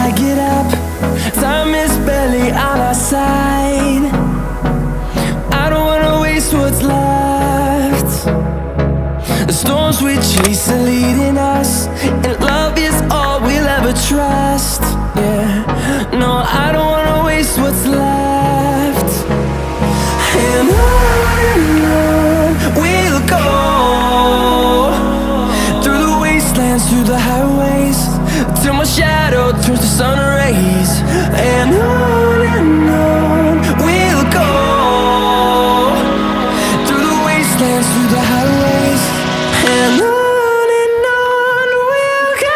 I get up, time is barely on our side. I don't wanna waste what's left. The storms we chase are leading us, and love is all we'll ever trust. Yeah, no, I don't wanna waste what's left. And on we'll go, through the wastelands, through the highways, till my shadow turns to sun rays. And on we'll go, through the wastelands, through the highways, and on we'll go.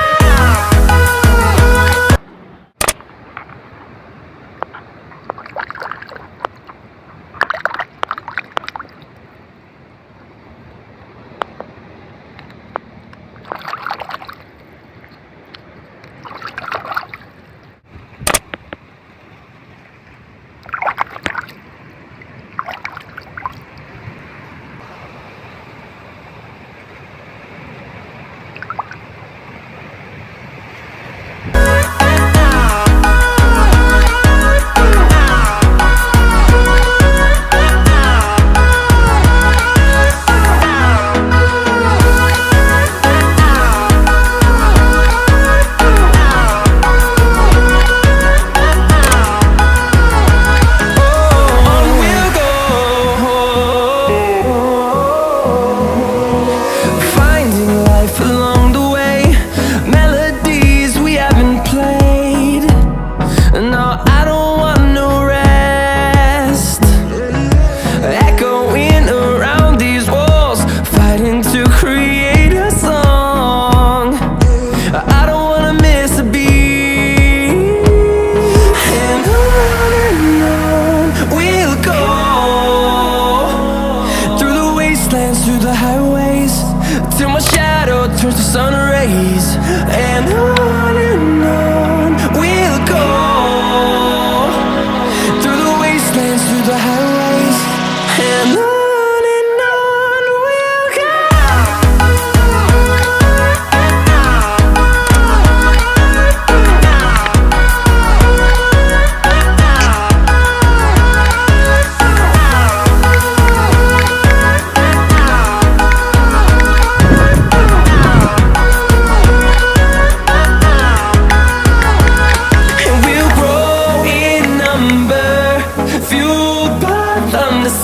Along the way, melodies we haven't played. No, I don't want no rest. Echoing around these walls, fighting to create a song. I don't wanna miss a beat. And on we'll go, through the wastelands, through the highways, till my shadow turns to sun rays. And on we'll go, through the wastelands, through the highways, and on we'll go.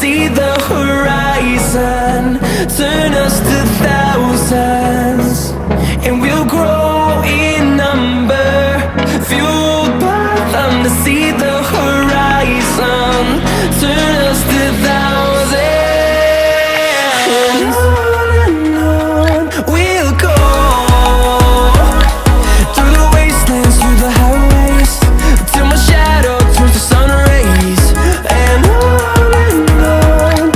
See the horizon turn us to thousands, and we'll grow in number, fueled by them to see the horizon turn us to thousands. And on we'll go, through the wastelands, through the highways, till my shadow turns to sun rays. And on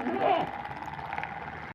Yeah.